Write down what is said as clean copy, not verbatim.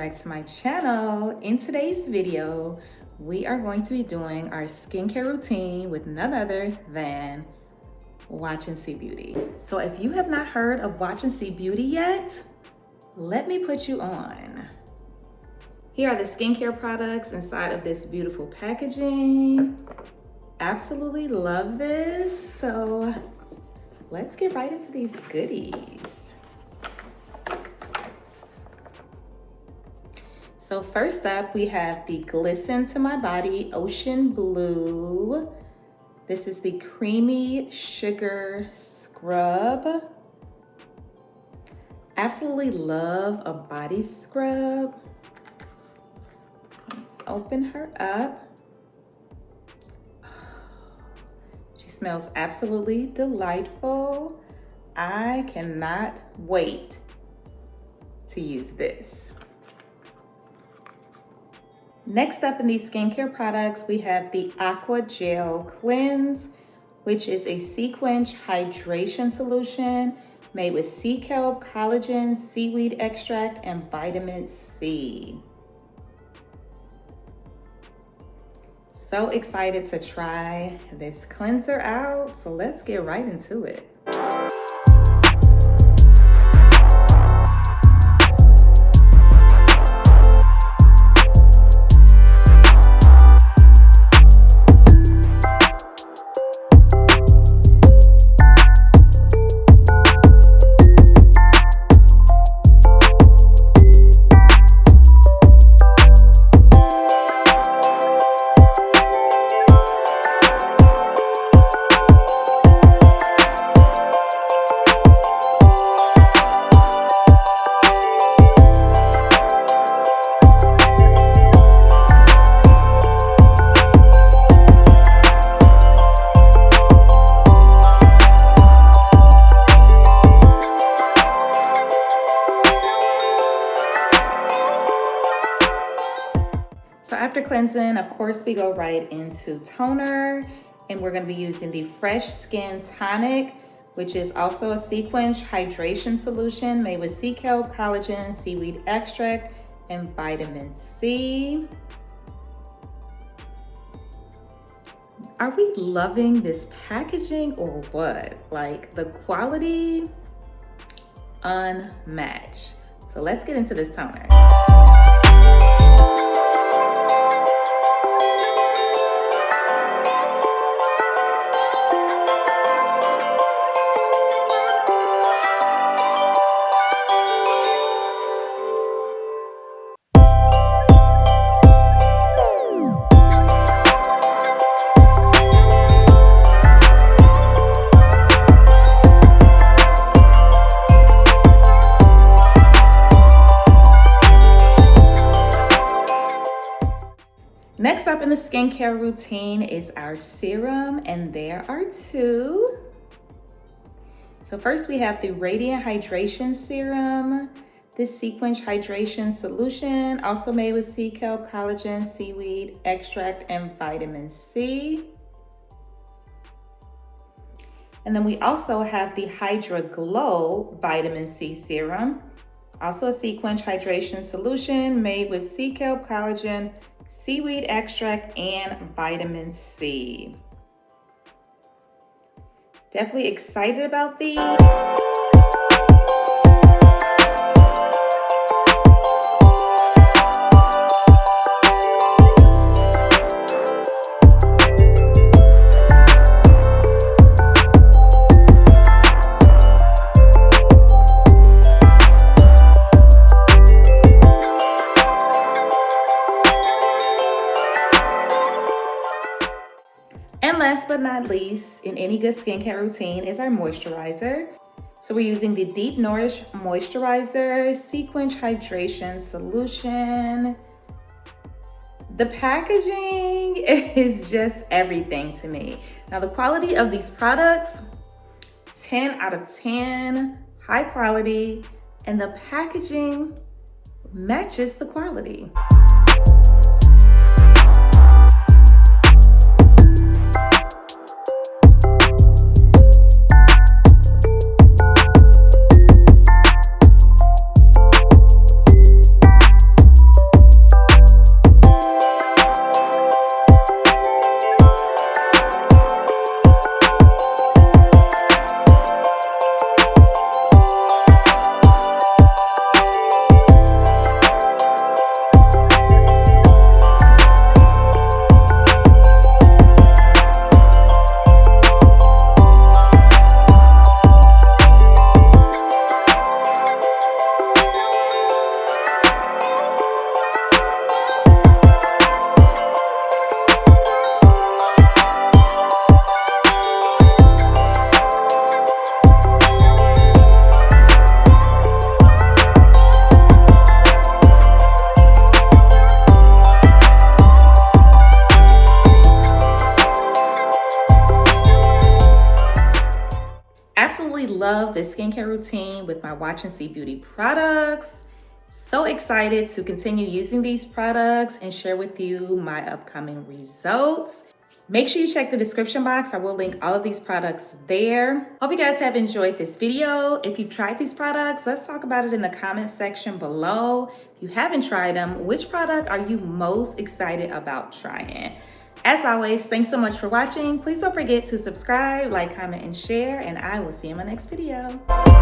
back to my channel. In today's video, we are going to be doing our skincare routine with none other than Watch and See Beauty. So if you have not heard of Watch and See Beauty yet, let me put you on. Here are the skincare products inside of this beautiful packaging. Absolutely love this. So let's get right into these goodies. So first up, we have the Glisten to My Body Ocean Blue. This is the Creamy Sugar Scrub. Absolutely love a body scrub. Let's open her up. She smells absolutely delightful. I cannot wait to use this. Next up in these skincare products, we have the Aqua Gel Cleanse, which is a sequence hydration solution made with sea kelp, collagen, seaweed extract, and vitamin C. So excited to try this cleanser out, so let's get right into it. So after cleansing, of course, we go right into toner, and we're going to be using the Fresh Skin Tonic, which is also a sequence hydration solution made with sea kelp, collagen, seaweed extract, and vitamin C. Are we loving this packaging or what? Like, the quality, unmatched. So let's get into this toner. Next up in the skincare routine is our serum, and there are two. So first we have the Radiant Hydration Serum. This sequence hydration solution, also made with sea kelp, collagen, seaweed extract, and vitamin C. And then we also have the Hydra Glow Vitamin C Serum, also a sequence hydration solution made with sea kelp, collagen, seaweed extract, and vitamin C. Definitely excited about these. And last but not least, in any good skincare routine, is our moisturizer. So we're using the Deep Nourish Moisturizer Sequence Hydration Solution. The packaging is just everything to me. Now the quality of these products, 10 out of 10, high quality, and the packaging matches the quality. this skincare routine with my Watch and See Beauty products. So excited to continue using these products and share with you my upcoming results. Make sure you check the description box. I will link all of these products there. Hope you guys have enjoyed this video. If you've tried these products, let's talk about it in the comment section below. If you haven't tried them, which product are you most excited about trying? As always, thanks so much for watching. Please don't forget to subscribe, like, comment, and share, and I will see you in my next video.